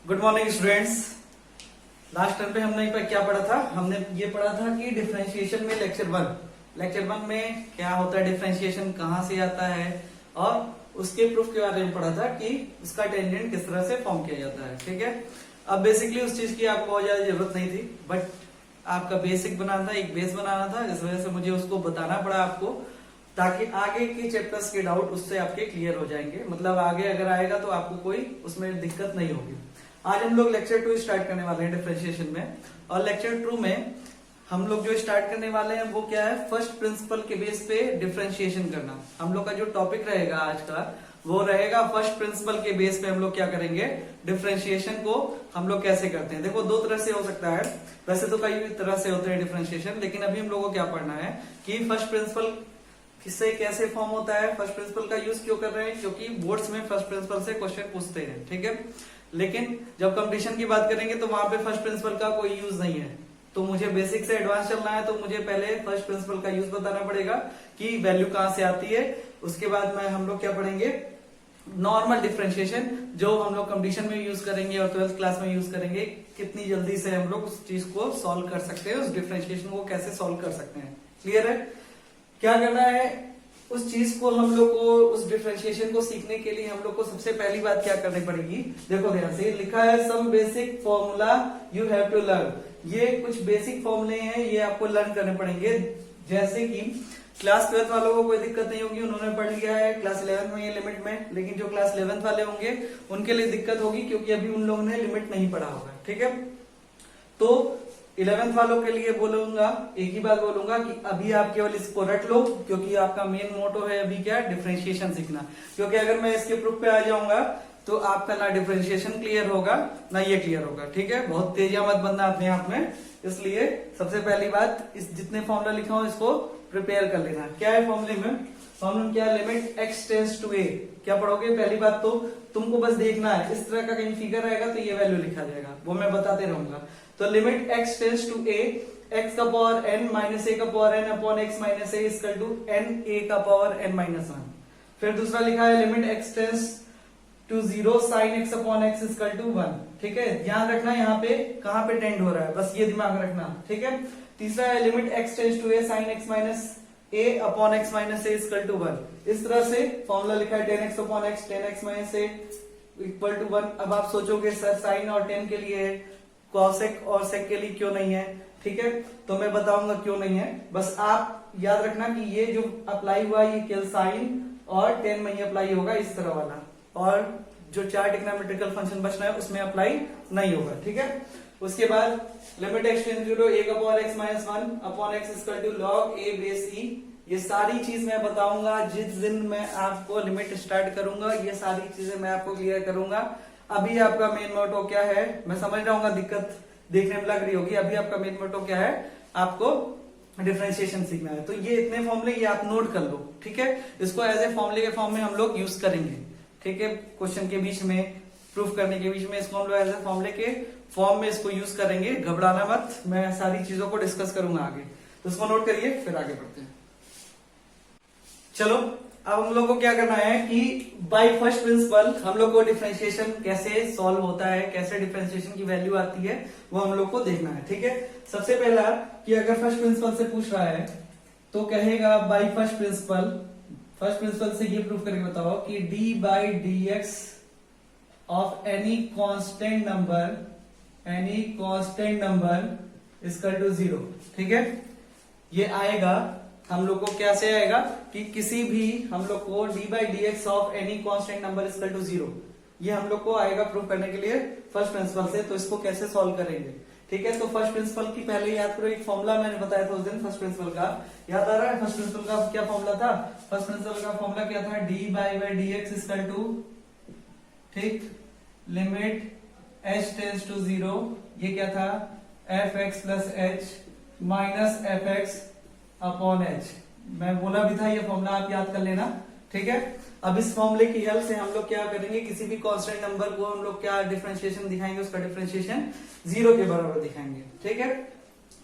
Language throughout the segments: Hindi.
Good morning students. Last time पे हमने क्या पढ़ा था? हमने ये पढ़ा था कि डिफरेंशिएशन में लेक्चर वन में क्या होता है, डिफरेंशिएशन कहाँ से आता है, और उसके प्रूफ के बारे में पढ़ा था कि उसका टेंजेंट किस तरह से फॉर्म किया जाता है। ठीक है, अब बेसिकली उस चीज की आपको बहुत ज्यादा जरूरत नहीं थी, बट आपका बेसिक बनाना था, एक बेस बनाना था, इस वजह से मुझे उसको बताना पड़ा आपको, ताकि आगे के चैप्टर्स के डाउट उससे आपके क्लियर हो जाएंगे। मतलब आगे अगर आएगा तो आपको कोई उसमें दिक्कत नहीं होगी। आज हम लोग लेक्चर 2 स्टार्ट करने वाले हैं डिफरेंशिएशन में, और लेक्चर 2 में हम लोग जो स्टार्ट करने वाले हैं वो क्या है, फर्स्ट प्रिंसिपल के बेस पे डिफरेंशिएशन करना। हम लोग का जो टॉपिक रहेगा आज का वो रहेगा फर्स्ट प्रिंसिपल के बेस पे हम लोग क्या करेंगे, डिफरेंशिएशन को हम लोग कैसे करते हैं। देखो, दो तरह से हो सकता है, वैसे तो कई तरह से होते हैं डिफरेंशिएशन, लेकिन अभी हम लोग को क्या पढ़ना है कि फर्स्ट प्रिंसिपल किससे कैसे फॉर्म होता है, फर्स्ट प्रिंसिपल का यूज क्यों कर रहे हैं, क्योंकि बोर्ड्स में फर्स्ट प्रिंसिपल से क्वेश्चन पूछते हैं। ठीक है, लेकिन जब कंपटीशन की बात करेंगे तो वहां पे फर्स्ट प्रिंसिपल का कोई यूज नहीं है। तो मुझे बेसिक से एडवांस चलना है, तो मुझे पहले फर्स्ट प्रिंसिपल का यूज बताना पड़ेगा कि वैल्यू कहां से आती है। उसके बाद में हम लोग क्या पढ़ेंगे, नॉर्मल डिफरेंशिएशन, जो हम लोग कंपटीशन में यूज करेंगे और 12th क्लास में यूज करेंगे। कितनी जल्दी से हम लोग उस चीज को सॉल्व कर सकते हैं, उस डिफरेंशिएशन को कैसे सॉल्व कर सकते हैं। क्लियर है? क्या करना है, उस चीज को हम लोग को, उस डिफरेंशिएशन को सीखने के लिए हम लोग को सबसे पहली बात क्या करनी पड़ेगी। देखो ध्यान से, लिखा है some basic formula you have to learn. ये कुछ बेसिक फॉर्मूले हैं, ये आपको लर्न करने पड़ेंगे। जैसे कि क्लास 12th वालों को कोई दिक्कत नहीं होगी, उन्होंने पढ़ लिया है क्लास 11th में ये लिमिट में, लेकिन जो क्लास 11th वाले होंगे उनके लिए दिक्कत होगी, क्योंकि अभी उन लोगों ने लिमिट नहीं पढ़ा होगा। ठीक है, तो 11th वालों के लिए बोलूंगा, एक ही बात बोलूंगा कि अभी आप केवल इसको रट लो, क्योंकि आपका मेन मोटो है अभी क्या, डिफरेंशिएशन सीखना। क्योंकि अगर मैं इसके प्रूफ पे आ जाऊंगा तो आपका ना डिफरेंशिएशन क्लियर होगा ना ये क्लियर होगा। ठीक है, बहुत तेजिया मत बनना अपने आप में। इसलिए सबसे पहली बात, इस जितने फॉर्मूला लिखा हो इसको प्रिपेयर कर लेना। क्या है फॉर्मूले में, फॉर्मूला क्या है, limit x tends to a। क्या पढ़ोगे, पहली बात तो तुमको बस देखना है, इस तरह का कहीं फिगर आएगा तो ये वैल्यू लिखा जाएगा, वो मैं बताते रहूंगा। तो limit x tends to a, x का पावर n माइनस a का power n upon x minus a equal to n a का पावर n माइनस 1। फिर दूसरा लिखा है limit x tends to 0 sine x upon x equal to 1। ठीक है, ध्यान रखना यहाँ पे कहाँ पे टेंड हो रहा है, बस ये दिमाग रखना। ठीक है, तीसरा है limit x tends to a sine x minus a upon x minus a equal to 1। इस तरह से फॉर्मूला लिखा है 10x upon x, 10x minus a equal to 1। अब आप सोचोगे सर साइन और 10 के लिए है, कॉसेक और सेक के लिए क्यों नहीं है। ठीक है, तो मैं बताऊंगा क्यों नहीं है। बस आप याद रखना कि ये जो अप्लाई हुआ ये केवल साइन और 10 में ही अप्लाई होगा, इस तरह वाला, और जो 4 ट्रिग्नोमेट्रिकल फंक्शन बचना है उसमें अप्लाई नहीं होगा। ठीक है, उसके बाद limit x tends to 0 a का power x minus 1 upon x equal to log a base e। ये सारी चीज मैं बताऊंगा जिस दिन मैं आपको लिमिट स्टार्ट करूंगा, ये सारी चीजें मैं आपको क्लियर करूंगा। अभी आपका मेन मोटो क्या है, मैं समझ रहा हूँ दिक्कत देखने में लग रही होगी। अभी आपका मेन मोटो क्या है, आपको डिफरेंशिएशन सीखना है। तो ये इतने फॉर्मूले ये आप नोट कर लो। ठीक है, इसको एज ए फॉर्मूले के फॉर्म में हम लोग यूज करेंगे। ठीक है, क्वेश्चन के बीच में, प्रूफ करने के बीच में इसको हम लोग एज ए फॉर्मूले के फॉर्म में इसको यूज करेंगे। घबराना मत, मैं सारी चीजों को डिस्कस करूंगा आगे, तो इसको नोट करिए, फिर आगे बढ़ते हैं। चलो, अब हम लोग को क्या करना है कि बाय फर्स्ट प्रिंसिपल हम लोग को डिफरेंशिएशन कैसे सॉल्व होता है, कैसे डिफरेंशिएशन की वैल्यू आती है, वो हम लोग को देखना है। ठीक है, सबसे पहला कि अगर फर्स्ट प्रिंसिपल से पूछ रहा है तो कहेगा बाय फर्स्ट प्रिंसिपल से ये प्रूफ करके बताओ कि d by D x of any constant number equal to 0। ठीक है, ये आएगा हम लोग को क्या से आएगा कि किसी भी हम लोग को d by D x of any constant number equal to 0, ये हम लोग को आएगा प्रूफ करने के लिए फर्स्ट प्रिंसिपल से। तो इसको कैसे सॉल्व करेंगे। ठीक है, तो फर्स्ट प्रिंसिपल की पहले याद करो, एक फॉर्मूला मैंने बताया था उस दिन फर्स्ट प्रिंसिपल का, याद आ रहा है। फर्स्ट प्रिंसिपल का क्या फॉर्मूला था, फर्स्ट प्रिंसिपल का फॉर्मूला क्या था, d by D X equal to, ठीक, लिमिट h टेंड्स टू 0, ये क्या था, fx plus h minus fx upon h। मैं बोला भी था ये फॉर्मूला आप याद कर लेना। ठीक है, अब इस फॉर्मूले की हेल्प से हम लोग क्या करेंगे, किसी भी कांस्टेंट नंबर को हम लोग क्या डिफरेंशिएशन दिखाएंगे, उसका डिफरेंशिएशन 0 के बराबर दिखाएंगे। ठीक है,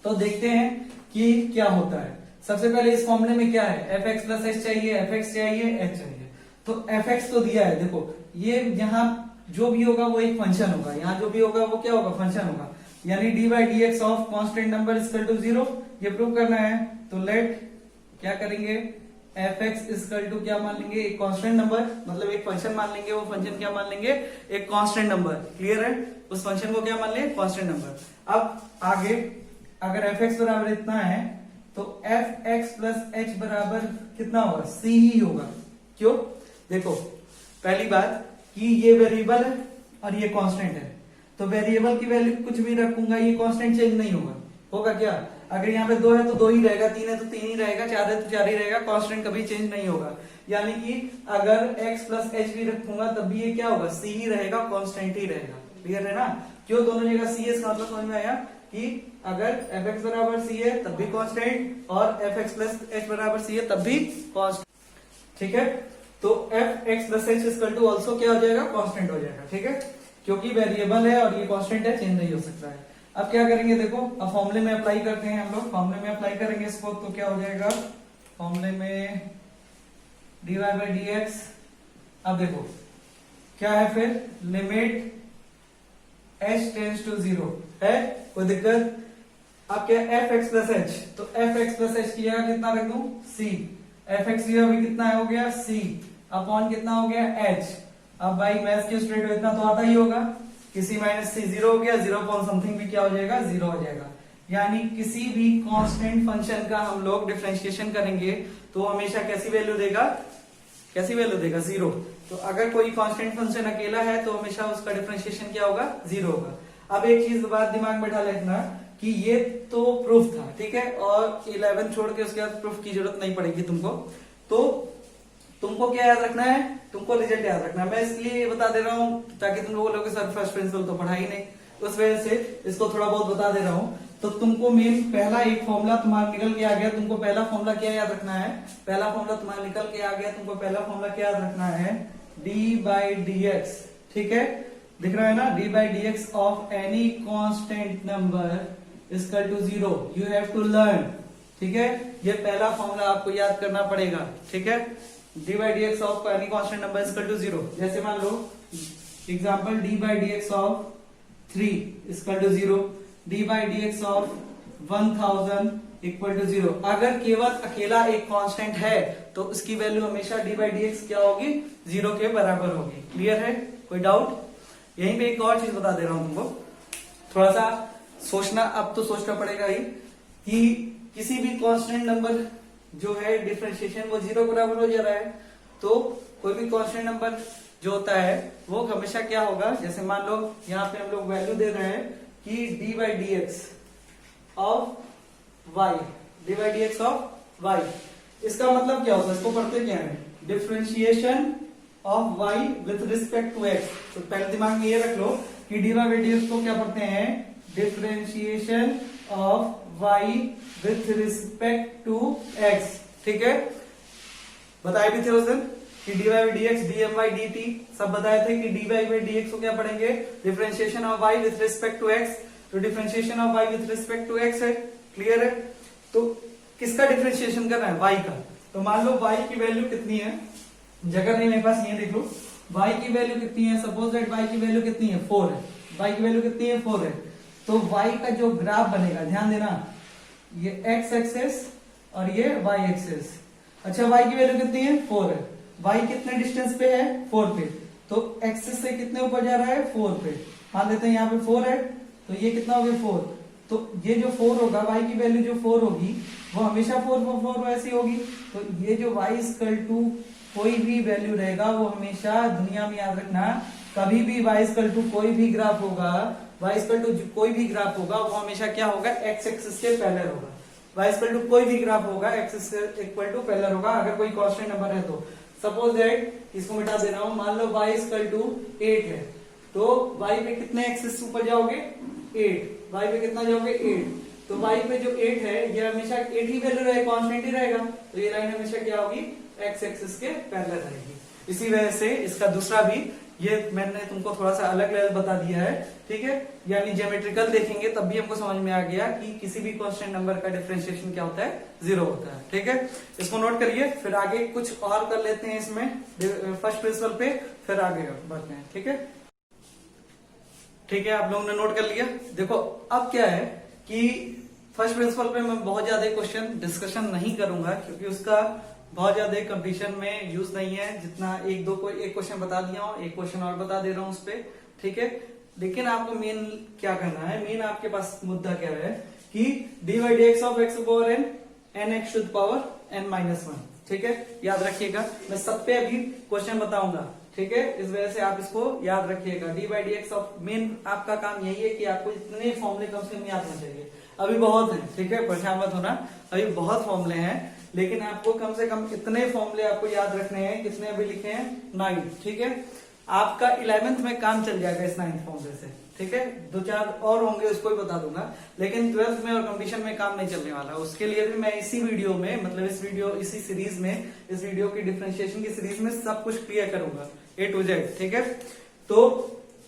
तो देखते हैं कि क्या होता है। सबसे पहले इस फॉर्मूले में क्या है, fx प्लस h चाहिए, fx चाहिए, h चाहिए। तो fx तो दिया है, देखो ये यहाँ जो भी होगा वो एक फंक्शन होगा, यहाँ जो भी होगा वो क्या होगा, फंक्शन होगा। यानी D by D x of constant number equal to 0, ये प्रूव करना है। तो लेट क्या करेंगे, एफ एक्स इक्वल टू क्या मान लेंगे, एक कांस्टेंट नंबर, मतलब एक फंक्शन मान लेंगे, वो फंक्शन क्या मान लेंगे, एक कांस्टेंट नंबर। क्लियर है, उस फंक्शन को क्या मान लेंगे, कांस्टेंट नंबर। अब आगे अगर एफ एक्स बराबर इतना है तो एफ एक्स प्लस एच बराबर कितना होगा, सी ही होगा। क्यों, देखो पहली बात कि ये वेरिएबल है और ये कांस्टेंट है, तो वेरिएबल की वैल्यू कुछ भी रखूंगा, ये कांस्टेंट चेंज नहीं होगा। होगा क्या, अगर यहाँ पे 2 है तो 2 ही रहेगा, 3 है तो 3 ही रहेगा, 4 है तो 4 ही रहेगा, कांस्टेंट कभी चेंज नहीं होगा। यानी कि अगर x प्लस एच भी रखूंगा तब भी ये क्या होगा, c ही रहेगा, कांस्टेंट ही रहेगा। क्लियर है ना, क्यों दोनों जगह c है, इसका मतलब समझ में आया कि अगर एफ एक्स बराबर सी है तब भी कांस्टेंट, और एफ एक्स प्लस एच बराबर सी है तब भी कांस्टेंट। ठीक है, तो F X plus H equal to also क्या हो जाएगा, कांस्टेंट हो जाएगा। ठीक है, क्योंकि वेरिएबल है और ये कांस्टेंट है, चेंज नहीं हो सकता है। अब क्या करेंगे, देखो अब फॉर्मूले में अप्लाई करते हैं हम लोग, फॉर्मूले में अप्लाई करेंगे इसको, तो क्या हो जाएगा, फॉर्मूले में D Y by D X. अब देखो क्या है फिर, लिमिट h टेंस टू 0 है, कोई दिक्कत। अब क्या एफ एक्स प्लस एच, तो एफ एक्स प्लस एच की जगह कितना रख दूं, c, एफ एक्स अभी कितना हो गया, c अपॉन कितना हो गया, h। अब भाई मैथ्स के स्टूडेंट इतना तो आता ही होगा, किसी माइनस सी 0 हो गया, 0 अपॉन समथिंग भी क्या हो जाएगा, 0 हो जाएगा। यानी किसी भी कांस्टेंट फंक्शन का हम लोग डिफरेंशिएशन करेंगे तो हमेशा कैसी वैल्यू देगा, कैसी वैल्यू देगा, 0। तो अगर कोई कांस्टेंट फंक्शन अकेला है तो हमेशा उसका डिफरेंशिएशन क्या होगा, 0 होगा। अब एक चीज बात दिमाग में बैठा लेना कि ये तो प्रूफ था, ठीक है, और 11 छोड़ के उसके बाद प्रूफ की जरूरत नहीं पड़ेगी तुमको। तो तुमको क्या याद रखना है, तुमको रिजल्ट याद रखना है। मैं इसलिए बता दे रहा हूँ ताकि तुम लोग बोलोगे सर फर्स्ट प्रिंसिपल तो पढ़ा ही नहीं, उस वजह से इसको थोड़ा बहुत बता दे रहा हूँ। तो तुमको मेन पहला एक फॉर्मूला तुम्हारा निकल के आ गया, तुमको पहला फॉर्मूला क्या याद रखना है, पहला फॉर्मूला तुम्हारा निकल के आ गया, तुमको पहला फॉर्मूला क्या याद रखना है, डी बाई डी एक्स। ठीक है, दिख रहा है ना, D by D x of any constant number equal to 0, you have to learn. ठीक है, ये पहला फॉर्मूला आपको याद करना पड़ेगा। ठीक है, d by D x of any constant number equal to 0। जैसे मान लो example d by D x of 3 equal to 0, d by D x of 1000 equal to 0। अगर केवल अकेला एक कांस्टेंट है तो उसकी वैल्यू हमेशा डी बाई डी एक्स क्या होगी, 0 के बराबर होगी। क्लियर है, कोई डाउट। यहीं पे एक और चीज बता दे रहा हूं तुमको, थोड़ा सा सोचना, अब तो सोचना पड़ेगा ही कि किसी भी कांस्टेंट नंबर जो है डिफरेंशिएशन वो 0 बराबर हो जा रहा है, तो कोई भी कांस्टेंट नंबर जो होता है वो हमेशा क्या होगा, जैसे मान लो यहाँ पे हम लोग वैल्यू दे रहे हैं कि D by D x of Y, D by D x of Y, इसका मतलब क्या होता है, इसको पढ़ते क्या है, differentiation of Y with respect to x. तो पहले दिमाग में ये रख लो कि डी बाई डी एक्स को क्या पढ़ते हैं, differentiation of Y with respect to x. ठीक है, बताए भी थे उस दिन कि d y d x, d m y d t सब बताए थे कि d Y by D x को क्या पढ़ेंगे, differentiation of Y with respect to x. तो differentiation of Y with respect to x है। क्लियर है, तो किसका डिफरेंशिएशन करना है, वाई का। तो मान लो वाई की वैल्यू कितनी है, जगह नहीं मेरे पास, ये देख लो वाई की वैल्यू कितनी है, सपोज दैट वाई की वैल्यू कितनी है, 4 है, वाई की वैल्यू कितनी है, 4 है। तो वाई का जो ग्राफ बनेगा, ध्यान देना, ये एक्स एक्सेस और ये वाई एक्सेस। अच्छा, वाई की वैल्यू कितनी है, 4 है, वाई कितने डिस्टेंस पे है, 4 पे, तो एक्सेस से कितने ऊपर जा रहा है, 4 पे। मान लेते हैं यहाँ पे 4 है, तो ये कितना हो गया, 4। तो ये जो 4 होगा, वाई की वैल्यू जो 4 होगी वो हमेशा 4 ऐसी होगी। तो ये जो वाई इक्वल टू कोई भी वैल्यू रहेगा वो हमेशा, दुनिया में याद रखना, कभी भी वाई इक्वल टू कोई भी ग्राफ होगा, वाई इक्वल टू कोई भी ग्राफ होगा वो हमेशा क्या होगा, एक्स एक्सिस के पैरेलल होगा। वाई इक्वल टू कोई भी ग्राफ होगा एक्सिस इक्वल टू पैरेलल होगा, अगर कोई कांस्टेंट नंबर है तो। सपोज दैट, इसको मिटा दे रहा हूं, मान लो वाई इक्वल टू 8 है, तो वाई पे कितने एक्सिस ऊपर जाओगे, 8, वाई पे कितना जाओगे, 8। तो वाई पे जो 8 है ये हमेशा 8 ही वैल्यू रहेगा, कांस्टेंट ही रहेगा, तो ये लाइन हमेशा क्या होगी, एक्स एक्सिस के पैरेलल रहेगी। इसी वजह से इसका दूसरा भी, ये मैंने तुमको थोड़ा सा अलग लेवल बता दिया है। ठीक है, यानी ज्योमेट्रिकल देखेंगे तब भी हमको समझ में आ गया कि किसी भी कांस्टेंट नंबर का डिफरेंशिएशन क्या होता है, 0 होता है। ठीक है, इसको नोट करिए, फिर आगे कुछ और कर लेते हैं इसमें फर्स्ट प्रिंसिपल पे, फिर आगे बढ़ते हैं। ठीक है। ठीक है, आप लोगों ने नोट कर लिया। देखो अब क्या है कि फर्स्ट प्रिंसिपल पे मैं बहुत ज्यादा क्वेश्चन डिस्कशन नहीं करूंगा, क्योंकि उसका बहुत ज्यादा कंपटीशन में यूज नहीं है। जितना एक दो को एक क्वेश्चन बता दिया हूं, एक क्वेश्चन और बता दे रहा हूं उस पे, ठीक है। लेकिन आपको मेन क्या करना है, मेन आपके पास मुद्दा क्या है कि D by D x of x power N, N x to the power N minus one, ठीक है। याद रखिएगा, मैं सब पे अभी क्वेश्चन बताऊंगा, ठीक है। इस वजह से आप इसको याद रखिएगा। D by D x of, main आपका काम यही है कि आपको इतने फॉर्मूले कम से कम याद होना चाहिए। अभी बहुत है, ठीक है, परेशान मत होना, अभी बहुत फॉर्मूले हैं, लेकिन आपको कम से कम इतने फॉर्मूले आपको याद रखने हैं। कितने अभी लिखे हैं? 9, ठीक है। आपका 11th में काम चल जाएगा इस 9th फॉर्मूले से, ठीक है। 2-4 और होंगे, उसको भी बता दूंगा, लेकिन 12th में और कंपटीशन में काम नहीं चलने वाला। उसके लिए भी मैं इसी वीडियो में, मतलब इसी सीरीज में, इस वीडियो की डिफरेंशिएशन की सीरीज में सब कुछ क्लियर करूंगा A to Z, ठीक है। तो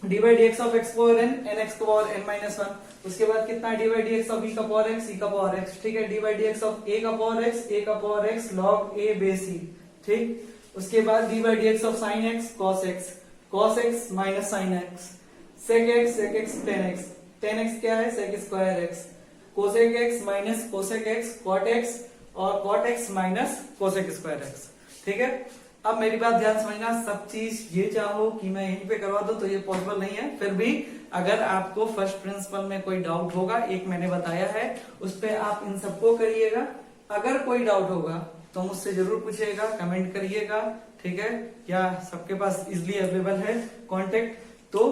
d by D x of x power N, N x का पावर एन माइनस वन। उसके बाद कितना? D by D x of e का पावर एक्स, ई का पावर एक्स, ठीक है। D by D x of a का पावर एक्स, ए का power x log a base e, ठीक। उसके बाद d by D x of sine x cos x, cos x minus sine x, sec x tan x, tan x क्या है? Sec square x, cosec x minus cosec x, cot x और cot x minus cosec square x, ठीक है। अब मेरी बात ध्यान समझना, सब चीज ये चाहो कि मैं यहीं पे करवा दूं तो ये पॉसिबल नहीं है। फिर भी अगर आपको फर्स्ट प्रिंसिपल में कोई डाउट होगा, एक मैंने बताया है, उस पे आप इन सबको करिएगा। अगर कोई डाउट होगा तो मुझसे जरूर पूछिएगा, कमेंट करिएगा, ठीक है। या सबके पास इजिली अवेलेबल है कॉन्टेक्ट, तो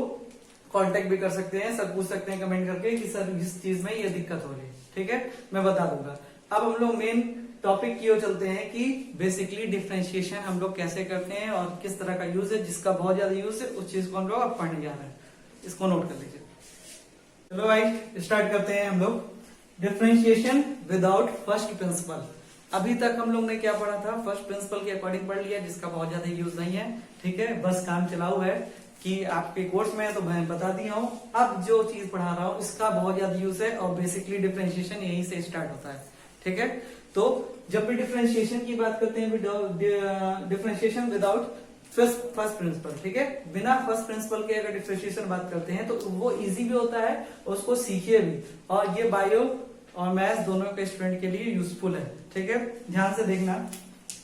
कॉन्टेक्ट भी कर सकते हैं, सब पूछ सकते हैं कमेंट करके कि सर इस चीज में ये दिक्कत हो रही है, ठीक है, मैं बता दूंगा। अब हम लोग मेन टॉपिक की ओर चलते हैं कि बेसिकली डिफरेंशिएशन हम लोग कैसे करते हैं और किस तरह का यूज है, जिसका बहुत ज्यादा यूज है उस चीज को हम लोग अब पढ़ने जा रहे हैं। इसको नोट कर लीजिए। चलो भाई स्टार्ट करते हैं हम लोग डिफरेंशिएशन विदाउट फर्स्ट प्रिंसिपल। अभी तक हम लोग ने क्या पढ़ा था? फर्स्ट प्रिंसिपल के अकॉर्डिंग पढ़ लिया, जिसका बहुत ज्यादा यूज नहीं है, ठीक है। बस काम चलाऊ है कि आपके कोर्स में है तो मैं बता दिया हूं। अब जो चीज पढ़ा रहा हूं इसका बहुत ज्यादा यूज है और बेसिकली डिफरेंशिएशन यहीं से स्टार्ट होता है, ठीक है। तो जब भी डिफरेंशिएशन की बात करते हैं, डिफरेंशिएशन विदाउट फर्स्ट प्रिंसिपल, ठीक है, बिना फर्स्ट प्रिंसिपल के अगर डिफरेंशिएशन बात करते हैं तो वो इजी भी होता है और उसको सीखिए भी, और ये बायो और मैथ्स दोनों के स्टूडेंट के लिए यूजफुल है, ठीक है। ध्यान से देखना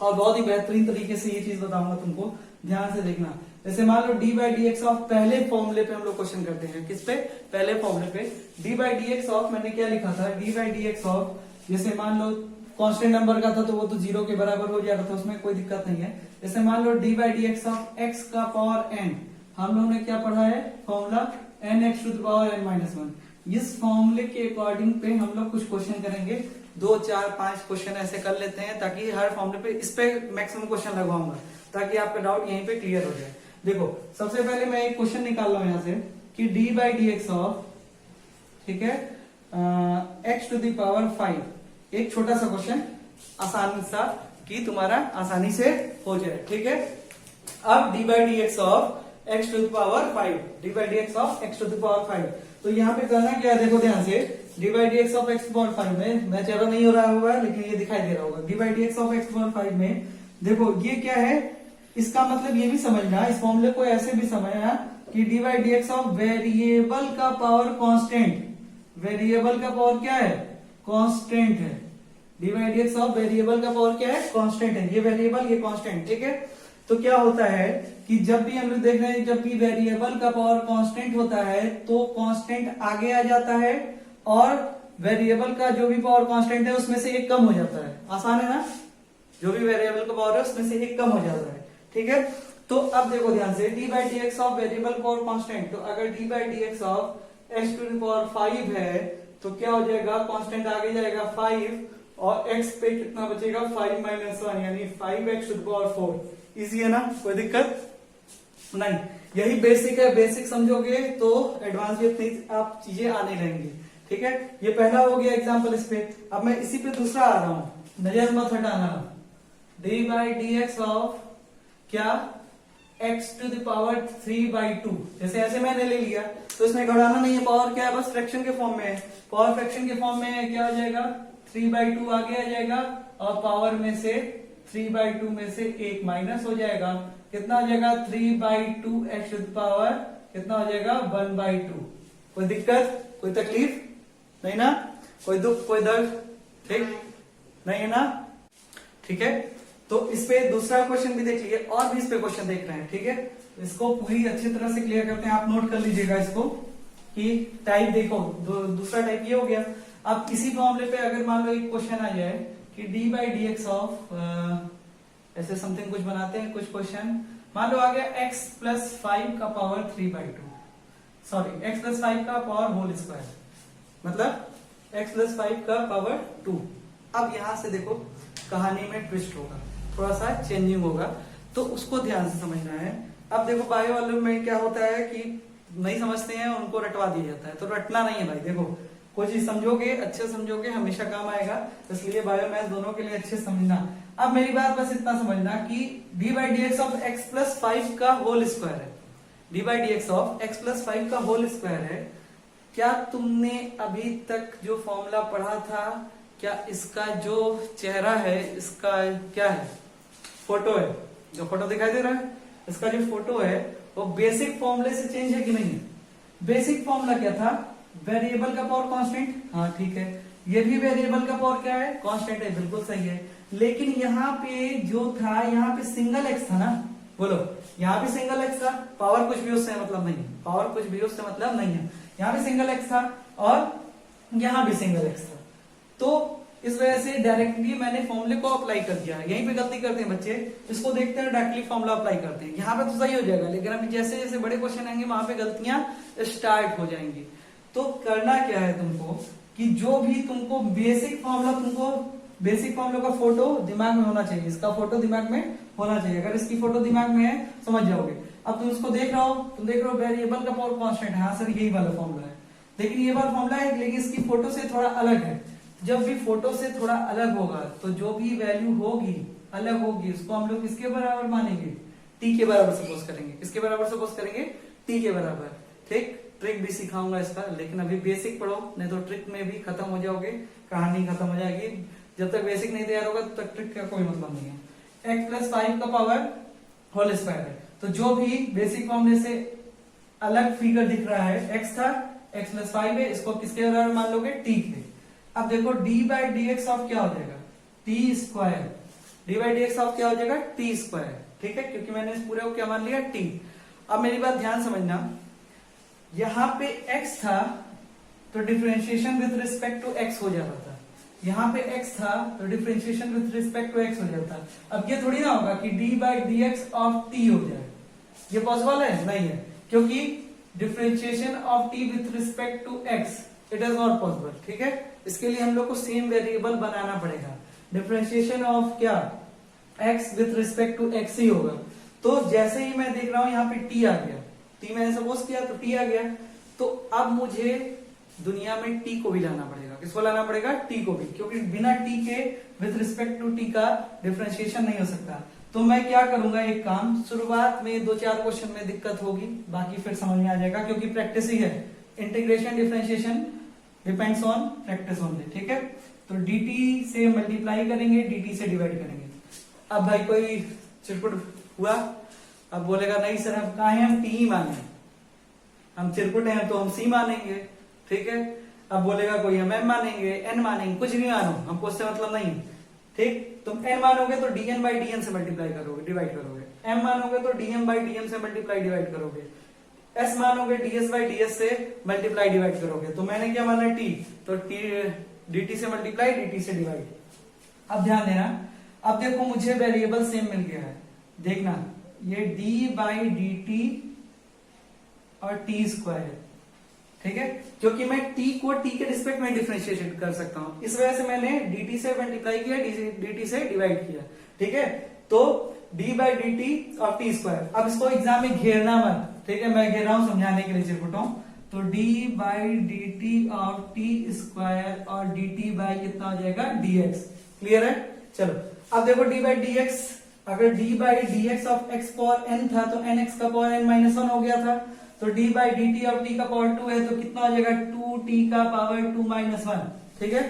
और बहुत ही बेहतरीन तरीके से ये चीज बताऊंगा तुमको, ध्यान से देखना। जैसे मान लो d by D x of, पहले फॉर्मूले पे हम लोग क्वेश्चन करते हैं, किस पे? पहले फॉर्मूले पे D by D x of, मैंने क्या लिखा था? D by D x of, जैसे मान लो कांस्टेंट नंबर का था तो वो तो 0 के बराबर हो जाता था, उसमें कोई दिक्कत नहीं है। जैसे मान लो d by D x of x का पावर एन, हम लोगों ने क्या पढ़ा है formula? N x to the power N minus one. इस फॉर्मूले के अकॉर्डिंग पे हम लोग कुछ क्वेश्चन करेंगे, 2, 4, 5 क्वेश्चन ऐसे कर लेते हैं, ताकि हर फॉर्मूले पे इस पे मैक्सिमम क्वेश्चन लगवाऊंगा, ताकि आपका डाउट यहीं पे क्लियर हो जाए। देखो सबसे पहले मैं एक क्वेश्चन निकाल रहा हूं यहां से कि D by D x of, ठीक है, एक्स टू द पावर 5, एक छोटा सा क्वेश्चन, आसानी सा, कि तुम्हारा आसानी से हो जाए, ठीक है। अब D by D x of X to the power 5, D by D x of X to the power 5, तो यहाँ पे करना क्या है? देखो ध्यान से, D by D x of x power 5 में, मैं चलो नहीं हो रहा होगा लेकिन ये दिखाई दे रहा होगा, D by D x of x power 5 में देखो ये क्या है, इसका मतलब ये भी समझना, इस फॉर्मूले को ऐसे भी समझना कि D by D x of variable का पावर कांस्टेंट, वेरिएबल का पावर क्या है? कांस्टेंट है। D by D x of variable का पावर क्या है? कांस्टेंट है। ये वेरिएबल, ये कांस्टेंट, ठीक है। तो क्या होता है कि जब भी हम लोग देख रहे हैं, जब भी वेरिएबल का पावर कांस्टेंट होता है तो कांस्टेंट आगे आ जाता है और वेरिएबल का जो भी पावर कांस्टेंट है उसमें से एक कम हो जाता है। आसान है ना? जो भी वेरिएबल का पावर है उसमें से एक कम हो जाता है, ठीक है। तो अब देखो ध्यान से, D by D x of variable power constant, तो अगर D by D x of X to the power 5 है तो क्या हो जाएगा? कांस्टेंट आगे जाएगा 5 और x पे कितना बचेगा? 5 माइनस 1, यानी 5x to the power 4। Easy है ना? कोई दिक्कत नहीं। यही बेसिक है, बेसिक समझोगे तो एडवांस में आप चीजें आने लगेंगी, ठीक है। ये पहला हो गया एग्जांपल इस पे। अब मैं इसी पे दूसरा आ रहा हूं, नजर मत हटाना। D by D x of क्या? x टू द पावर 3/2, जैसे ऐसे मैंने ले लिया तो इसमें घटाना नहीं है, पावर क्या है? बस फ्रैक्शन के फॉर्म में है, पावर फ्रैक्शन के फॉर्म में है, क्या हो जाएगा? 3/2 आगे आ जाएगा और पावर में से 3/2 में से 1 माइनस हो जाएगा, कितना आ जाएगा? 3/2 x टू द पावर कितना हो जाएगा 1/2। कोई दिक्कत, कोई तकलीफ नहीं ना, कोई दुख, कोई दर्द, ठीक नहीं है ना? ठीक है, तो इस पे दूसरा क्वेश्चन भी देख लीजिए, और भी इस पे क्वेश्चन देख रहे हैं, ठीक है? इसको पूरी अच्छी तरह से क्लियर करते हैं, आप नोट कर लीजिएगा इसको कि टाइप देखो, दूसरा टाइप ये हो गया। अब इसी फॉर्मूले पे अगर मान लो एक क्वेश्चन आ जाए कि d/dx ऑफ ऐसे समथिंग कुछ बनाते हैं कुछ क्वेश्चन, मान लो आ गया x + 5 का पावर 3/2, सॉरी x + 5 का पावर होल स्क्वायर, मतलब x + 5 का पावर 2। अब यहां से देखो कहानी में ट्विस्ट होगा, थोड़ा सा चेंजिंग होगा, तो उसको ध्यान से समझना है। अब देखो बायो वालों में क्या होता है कि नहीं समझते हैं, उनको रटवा दिया जाता है, तो रटना नहीं है भाई। देखो कोई चीज समझोगे, अच्छे समझोगे, हमेशा काम आएगा, इसलिए बायो मैथ दोनों के लिए अच्छे समझना। अब मेरी बात बस इतना समझना कि d/dx ऑफ x + 5 का होल स्क्वायर है, d/dx ऑफ x + 5 का होल स्क्वायर है। क्या तुमने अभी तक जो फॉर्मूला पढ़ा था, क्या इसका जो चेहरा है, इसका क्या है, फोटो है, जो फोटो दिखाई दे रहा है, इसका जो फोटो है वो बेसिक फॉर्मूले से चेंज है कि नहीं है? बेसिक फॉर्मूला क्या था, वेरिएबल का पावर कांस्टेंट, हाँ ठीक है, ये भी वेरिएबल का पावर क्या है, कांस्टेंट है, बिल्कुल सही है। लेकिन यहाँ पे जो था, यहाँ पे सिंगल एक्स था ना, बोलो, यहाँ पे सिंगल एक्स था, पावर कुछ भी उससे मतलब नहीं, पावर कुछ भी उससे मतलब नहीं है, यहाँ पे सिंगल एक्स था और यहाँ भी सिंगल एक्स था, तो इस वजह से डायरेक्टली मैंने फॉर्मूले को अप्लाई कर दिया। यहीं पे गलती करते हैं बच्चे, इसको देखते हैं डायरेक्टली फॉर्मूला अप्लाई करते हैं, यहाँ पे तो सही हो जाएगा, लेकिन अभी जैसे जैसे बड़े क्वेश्चन आएंगे वहां पे गलतियां स्टार्ट हो जाएंगी। तो करना क्या है तुमको कि जो भी तुमको बेसिक फॉर्मूला, तुमको बेसिक फॉर्मूला का फोटो दिमाग में होना चाहिए, इसका फोटो दिमाग में होना चाहिए। अगर इसकी फोटो दिमाग में है समझ जाओगे। अब तुम इसको देख रहे हो, तुम देख रहे हो वेरिएबल का पावर कांस्टेंट है, हाँ सर यही वाला फॉर्मूला है, लेकिन ये वाला फॉर्मूला है, लेकिन इसकी फोटो से थोड़ा अलग है। जब भी फोटो से थोड़ा अलग होगा तो जो भी वैल्यू होगी अलग होगी, उसको हम लोग किसके बराबर मानेंगे, टी के बराबर सपोज करेंगे। किसके बराबर सपोज करेंगे, टी के बराबर। ठीक, ट्रिक भी सिखाऊंगा इसका, लेकिन अभी बेसिक पढ़ो, नहीं तो ट्रिक में भी खत्म हो जाओगे, कहानी खत्म हो जाएगी। जब तक बेसिक नहीं तैयार होगा तब तक ट्रिक का कोई मतलब नहीं है। x + 5 का पावर होल स्क्वायर है, तो जो भी बेसिक फॉर्मूले से अलग फिगर दिख रहा है, x था, x + 5 है, इसको किसके बराबर मान लोगे, टी के। अब देखो d/dx ऑफ क्या हो जाएगा, t²। d/dx ऑफ क्या हो जाएगा, t²। ठीक है, क्योंकि मैंने इस पूरे को क्या मान लिया, t। अब मेरी बात ध्यान समझना, यहां पे x था तो differentiation with respect to x हो जाता था, यहाँ पे x था तो differentiation with respect to x हो जाता। अब ये थोड़ी ना होगा कि d/dx ऑफ t हो जाए, ये पॉसिबल है, नहीं है, क्योंकि differentiation of t with respect to x it is not possible. ठीक है, इसके लिए हम लोग को सेम वेरिएबल बनाना पड़ेगा। डिफरेंशिएशन ऑफ क्या, x with respect to x ही होगा। तो जैसे ही मैं देख रहा हूं यहाँ पे t आ गया, t मैंने सपोज किया तो t आ गया, तो अब मुझे दुनिया में t को भी लाना पड़ेगा। किसको लाना पड़ेगा, t को भी, क्योंकि बिना t के विथ रिस्पेक्ट टू t का डिफरेंशिएशन नहीं हो सकता। तो मैं क्या करूंगा, एक काम, शुरुआत में 2-4 क्वेश्चन में दिक्कत होगी, बाकी फिर समझ में आ जाएगा, क्योंकि प्रैक्टिस ही है। Integration differentiation depends on practice only. ठीक है, तो dt से मल्टीप्लाई करेंगे, dt से डिवाइड करेंगे। अब भाई कोई चिरकुट हुआ, अब बोलेगा नहीं सर हम कहा है, हम t ही माने, हम चिरकुट हैं तो हम c मानेंगे। ठीक है, अब बोलेगा कोई हम m मानेंगे, n मानेंगे, कुछ भी मानो, हमको उससे मतलब नहीं। ठीक, तुम n मानोगे तो dn/dn से मल्टीप्लाई करोगे, डिवाइड करोगे, m मानोगे तो dm/dm से मल्टीप्लाई डिवाइड करोगे, s मानोगे ds/ds से मल्टीप्लाई डिवाइड करोगे। तो मैंने क्या माना, t, तो t dt से मल्टीप्लाई, dt से डिवाइड। अब ध्यान देना, अब देखो मुझे वेरिएबल सेम मिल गया है, देखना ये d/dt और t²। ठीक है, क्योंकि मैं t को t के रिस्पेक्ट में डिफरेंशिएट कर सकता हूं, इस वजह से मैंने dt से मल्टीप्लाई किया, dt से डिवाइड किया। ठीक है, तो d/dt और t²। अब इसको एग्जाम में घेरना मत, ठीक है, मैं घेर रहा हूं समझाने के लिए चिरकुटों। तो d/dt ऑफ t² और dt बाई कितना हो जाएगा, dx। क्लियर है, चलो अब देखो d/dx, अगर d/dx of x power n था तो nx का पावर n-1 हो गया था, तो d/dt ऑफ t का पावर 2 है तो कितना हो जाएगा, 2t का पावर 2-1। ठीक है,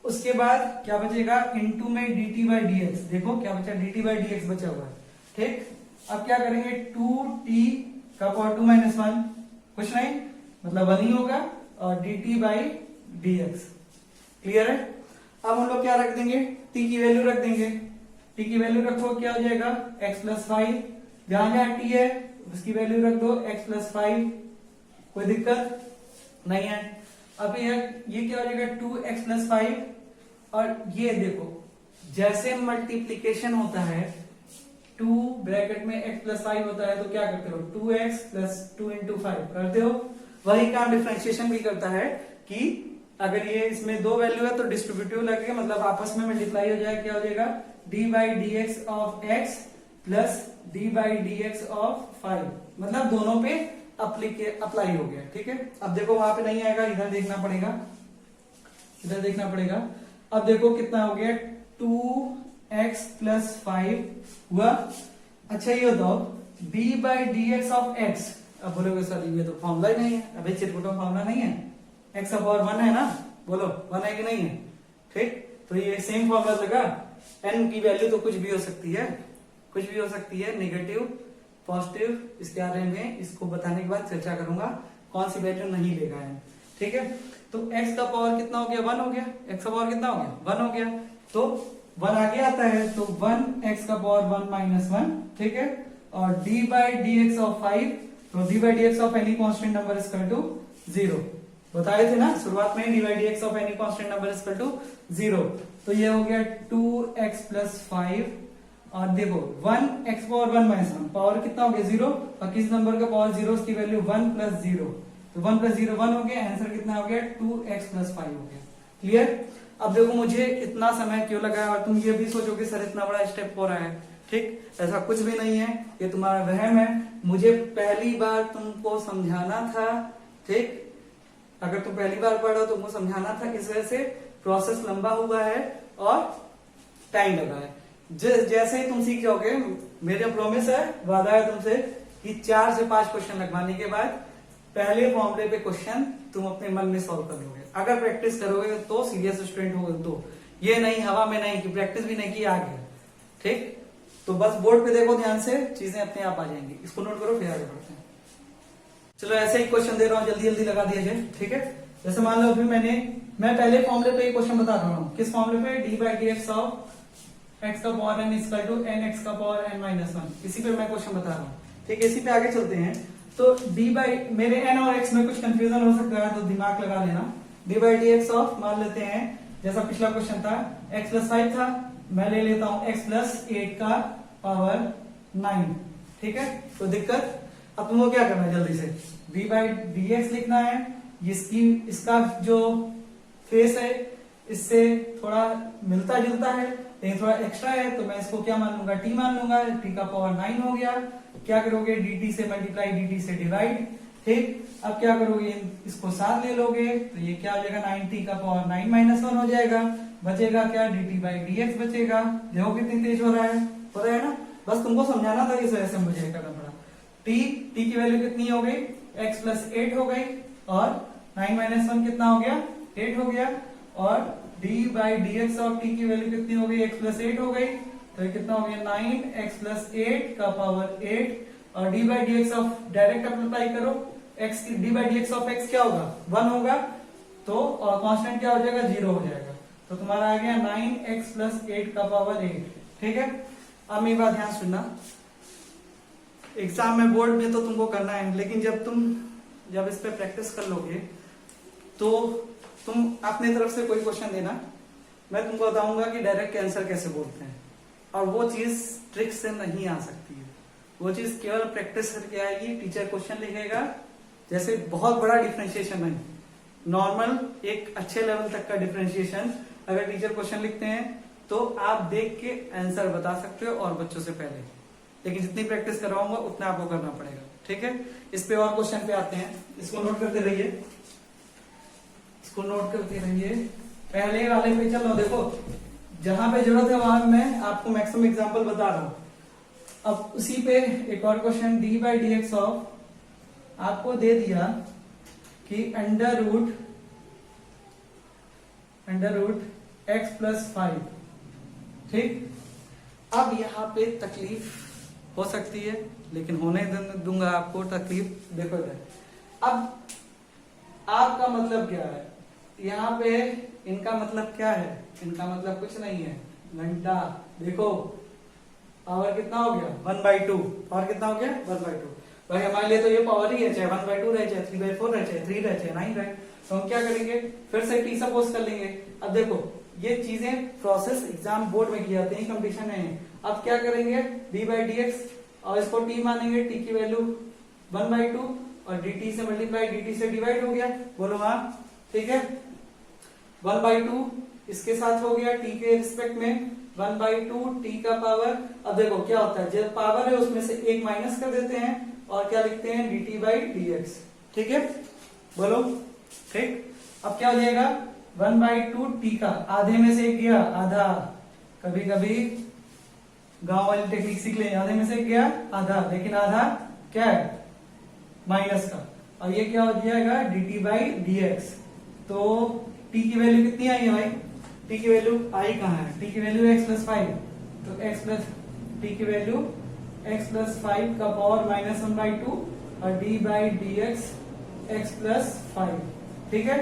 उसके बाद क्या बचेगा, इनटू में dt/dx, देखो क्या बचा, dt/dx बचा हुआ है। ठीक, अब क्या करेंगे, 2t का पावर 2 माइनस 1 कुछ नहीं, मतलब 1 ही होगा, और dt बाई dx। क्लियर है? अब हम लोग क्या रख देंगे, t की वैल्यू रख देंगे। t की वैल्यू रखो, क्या हो जाएगा x प्लस 5, जहां जहां t है उसकी वैल्यू रख दो x प्लस 5, कोई दिक्कत नहीं है। अब ये क्या हो जाएगा 2x प्लस 5, और ये देखो जैसे मल्टीप्लीकेशन होता है 2 ब्रैकेट में x प्लस 5 होता है तो क्या करते हो 2x प्लस 2 इंटू 5 करते हो। वही काम डिफरेंशिएशन भी करता है कि अगर ये इसमें दो वैल्यू है तो डिस्ट्रीब्यूटिव लगेगा, मतलब आपस में मल्टीप्लाई हो जाएगा, क्या हो जाएगा d by D x of x plus d by D x of 5, मतलब दोनों पे अप्लाई हो गया। ठीक है, अब देखो वहां पे नहीं आएगा, इधर देखना पड़ेगा, इधर देखना पड़ेगा। अब देखो कितना हो गया 2x प्लस 5 हुआ। अच्छा ये बताओ d by D x of x, अब बोलोगे सर ये तो फॉर्मूला ही नहीं है, अभी चिरकुटा फॉर्मूला नहीं है, x अपॉन 1 है ना, बोलो 1 है कि नहीं है। ठीक, तो ये सेम फॉर्मूला लगा, n की वैल्यू तो कुछ भी हो सकती है, कुछ भी हो सकती है, नेगेटिव पॉजिटिव, इसके बारे में इसको बताने के बाद चर्चा करूंगा कौन सी वैल्यू नहीं लेगा है। ठीक है, तो x का पावर कितना हो गया 1 हो गया, x का पावर कितना हो गया 1 हो गया, तो 1 आगे आता है तो 1x का पावर 1 माइनस 1। ठीक है, और d by D x of 5, तो d by D x of any constant number is equal to 0, बताए थे ना शुरुआत में, d by D x of any constant number is equal to 0, तो ये हो गया 2x प्लस 5, और देखो 1x पावर 1 माइनस 1, पावर कितना हो गया 0, और किस नंबर का पावर 0 उसकी वैल्यू 1 प्लस 0, तो 1 प्लस 0 1 हो गया, आंसर कितना हो गया 2x प्लस 5 हो गया। क्लियर? अब देखो मुझे इतना समय क्यों लगा, और तुम ये भी सोचोगे सर इतना बड़ा स्टेप हो रहा है। ठीक, ऐसा कुछ भी नहीं है, ये तुम्हारा वहम है, मुझे पहली बार तुमको समझाना था। ठीक, अगर तुम पहली बार पढ़ रहे हो तो तुमको समझाना था, इस वजह से प्रोसेस लंबा हुआ है और टाइम लगा है। जैसे ही तुम सीख जाओगे, मेरा प्रॉमिस है, वादा है तुमसे कि 4 से 5 क्वेश्चन लगवाने के बाद पहले फॉर्मूले पे क्वेश्चन तुम अपने मन में सॉल्व कर लोगे। अगर प्रैक्टिस करोगे तो सीरियस स्टूडेंट होगे, तो ये नहीं हवा में नहीं कि प्रैक्टिस भी नहीं की आ गया। ठीक, तो बस बोर्ड पे देखो ध्यान से, चीजें अपने आप आ जाएंगी, इसको नोट करो फिर आगे बढ़ते हैं। चलो ऐसे ही क्वेश्चन दे रहा हूँ, जल्दी जल्दी लगा दिया जाए। ठीक है, जैसे मान लो अभी मैं पहले फॉर्मूले पे क्वेश्चन बता रहा हूँ, किस फॉर्मूले पे d by D x of x का power n equal to n x का पावर n माइनस 1, इसी पे मैं क्वेश्चन बता रहा हूँ। ठीक है, इसी पे आगे चलते हैं। तो d बाई, मेरे n और x में कुछ कंफ्यूजन हो सकता है तो दिमाग लगा लेना। d by D x of, मान लेते हैं जैसा पिछला क्वेश्चन था x प्लस 5 था, मैं ले लेता हूँ x प्लस 8 का पावर 9। ठीक है, तो दिक्कत, अब तुमको क्या करना है जल्दी से, d बाई डी एक्स लिखना है, इसका जो फेस है इससे थोड़ा मिलता जुलता है लेकिन थोड़ा एक्स्ट्रा है, तो मैं इसको क्या मान लूंगा t मान लूंगा, t का पावर 9 हो गया। क्या करोगे dt से मल्टीप्लाई dt से डिवाइड। ठीक, अब क्या करोगे इसको साथ ले लोगे तो ये क्या हो जाएगा 9t का पावर 9 माइनस 1 हो जाएगा, बचेगा क्या dt बाई dx बचेगा। देखो कितनी तेज हो रहा है, पता है ना, बस तुमको समझाना था, इस वजह से मुझे करना पड़ा। t की वैल्यू कितनी हो गई x प्लस 8 हो गई, और 9 माइनस 1 कितना हो गया 8 हो गया, और d by D x of t की वैल्यू कितनी हो गई x प्लस 8 हो गई, तो ये कितना हो गया 9x प्लस 8 का पावर 8, और d by D x of direct apply करो, x की d by D x of x क्या होगा 1 होगा, तो कांस्टेंट क्या हो जाएगा 0 हो जाएगा, तो तुम्हारा आ गया 9x प्लस 8 का पावर 8। ठीक है, अब मेरी बात ध्यान सुनना, एग्जाम में बोर्ड में तो तुमको करना है, लेकिन जब इस पे प्रैक्टिस कर लोगे तो तुम अपने तरफ से कोई क्वेश्चन देना, मैं तुमको बताऊंगा कि डायरेक्ट आंसर कैसे बोलते हैं, और वो चीज ट्रिक से नहीं आ सकती है, वो चीज केवल प्रैक्टिस करके आएगी। टीचर क्वेश्चन लिखेगा, जैसे बहुत बड़ा डिफरेंशिएशन नहीं, नॉर्मल एक अच्छे लेवल तक का डिफरेंशिएशन अगर टीचर क्वेश्चन लिखते हैं तो आप देख के आंसर बता सकते हो और बच्चों से पहले, लेकिन जितनी प्रैक्टिस करवाऊंगा उतना आपको करना पड़ेगा। ठीक है, इस पे और क्वेश्चन पे आते हैं, इसको नोट करते रहिए, इसको नोट करते रहिए। पहले वाले पे चलो, देखो जहां पे जरूरत है वहां मैं आपको मैक्सिमम एग्जांपल बता रहा हूं। अब उसी पे एक और question, d by D x of आपको दे दिया कि अंडर रूट x प्लस 5। ठीक, अब यहाँ पे तकलीफ हो सकती है, लेकिन होने दूंगा आपको तकलीफ। देखो इधर, अब आपका मतलब क्या है यहाँ पे, इनका मतलब क्या है, इनका मतलब कुछ नहीं है, घंटा। देखो पावर कितना हो गया 1/2, पावर कितना हो गया 1/2। भाई हमारे लिए तो ये पावर ही है, चाहे 1/2 रहे, चाहे 3/4 रहे, चाहे 3 रहे, चाहे 9 रहे। तो हम क्या करेंगे, फिर से टी सपोज कर लेंगे। अब देखो ये चीजें प्रोसेस एग्जाम बोर्ड में की जाती है, कंपटीशन में है। अब क्या करेंगे, d/dx और इसको t मानेंगे, t की वैल्यू 1/2 और dt से मल्टीप्लाई, dt से डिवाइड हो गया, बोलो हाँ, ठीक है। 1/2 इसके साथ हो गया t के रिस्पेक्ट में, 1/2 t का पावर। अब देखो क्या होता है, जब पावर है उसमें से एक माइनस कर देते हैं और क्या लिखते हैं dt/dx, ठीक है, बोलो ठीक। अब क्या हो जाएगा 1/2 t का, आधे में से एक गया आधा, कभी कभी गांव वाली टेक्निक सीख लें, आधे में से एक गया आधा, लेकिन आधा क्या है माइनस का, और ये क्या हो जाएगा dt/dx। तो t की वैल्यू कितनी आई है भाई, t की वैल्यू आई कहाँ है, t की वैल्यू x + 5, तो t की वैल्यू x + 5 का पावर -1/2 और d/dx x + 5, ठीक है।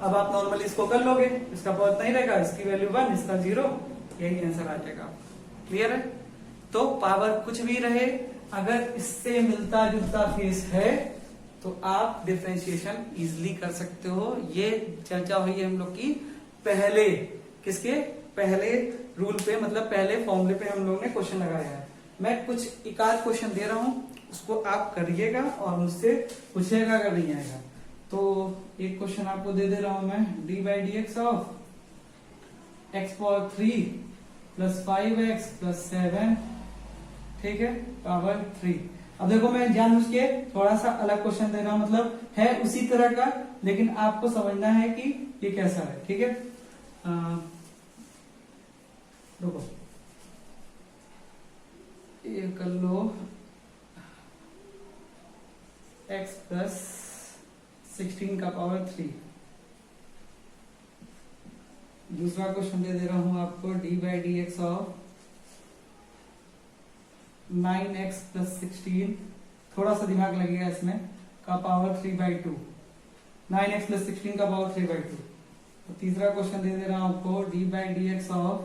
अब आप नॉर्मली इसको कर लोगे, इसका पावर नहीं रहेगा, इसकी वैल्यू 1, इसका 0, यही आंसर आ जाएगा। क्लियर है। तो पावर कुछ भी रहे, अगर इससे मिलता जुलता फेस है तो आप डिफरेंशिएशन इजीली कर सकते हो। ये चर्चा हुई है हम लोग की पहले, किसके पहले रूल पे, मतलब पहले फॉर्मूले पे हम लोग ने क्वेश्चन लगाया है। मैं कुछ एक आध क्वेश्चन दे रहा हूं, उसको आप करिएगा और मुझसे पूछिएगा अगर नहीं आएगा तो। एक क्वेश्चन आपको दे रहा हूं मैं, d/dx ऑफ x⁴ + 5x + 7, ठीक है, पावर 3। अब देखो मैं जानबूझ के थोड़ा सा अलग क्वेश्चन दे रहा हूं, मतलब है उसी तरह का, लेकिन आपको समझना है कि ये कैसा है, ठीक है। रुको, ये कर लो x + 16 का पावर 3। दूसरा क्वेश्चन दे रहा हूं आपको, d/dx ऑफ 9x + 16, थोड़ा सा दिमाग लगेगा इसमें, का पावर 3/2, 9x + 16 का पावर 3/2। तो तीसरा क्वेश्चन दे रहा हूं आपको, d/dx ऑफ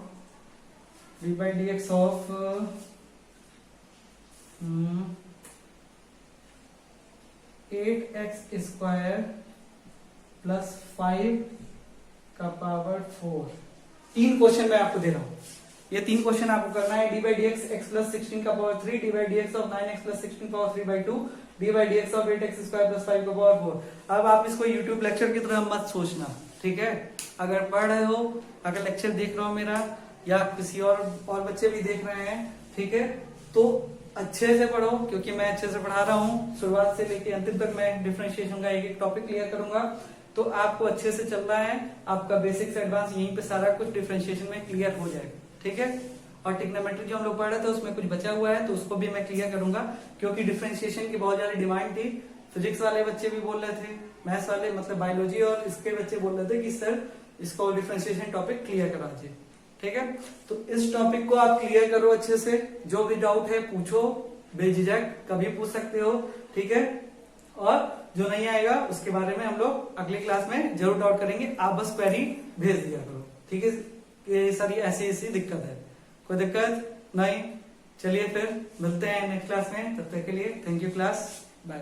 8x² + 5 का पावर 4। 3 क्वेश्चन मैं आपको दे रहा हूं, ये 3 क्वेश्चन आपको करना है। d/dx x + 16 का power 3, d/dx of 9x + 16 power 3/2, d/dx of 8x² + 5 का पावर 4। अब आप इसको YouTube लेक्चर की तरह मत सोचना, ठीक है। अगर पढ़ रहे हो, अगर लेक्चर देख रहे हो मेरा, या किसी और बच्चे भी देख रहे हैं, ठीक है, तो अच्छे से पढ़ो, क्योंकि मैं अच्छे से पढ़ा रहा हूँ। शुरुआत से लेके अंतिम तक मैं डिफरेंशिएशन का एक एक टॉपिक क्लियर करूंगा, तो आपको अच्छे से चलना है। आपका बेसिक से एडवांस यहीं पे सारा कुछ डिफरेंशिएशन में क्लियर हो जाएगा, ठीक है। और ट्रिग्नोमेट्री जो हम लोग पढ़ रहे थे उसमें कुछ बचा हुआ है, तो उसको भी मैं क्लियर करूंगा, क्योंकि डिफरेंशिएशन की बहुत ज्यादा डिमांड थी। फिजिक्स वाले बच्चे भी बोल रहे थे, मैथ्स वाले मतलब बायोलॉजी और इसके बच्चे बोल रहे थे कि सर इसको डिफरेंशिएशन टॉपिक क्लियर करा दीजिए, ठीक है। तो इस टॉपिक को आप क्लियर करो अच्छे से, जो भी डाउट है पूछो बेझिझक, कभी पूछ सकते हो, ठीक है। और जो नहीं आएगा उसके बारे में हम लोग अगली क्लास में जरूर डाउट करेंगे, आप बस क्वेरी भेज दिया करो, ठीक है। ये सारी ऐसी दिक्कत है, कोई दिक्कत नहीं। चलिए फिर मिलते हैं नेक्स्ट क्लास में, तब तक के लिए थैंक यू क्लास, बाय।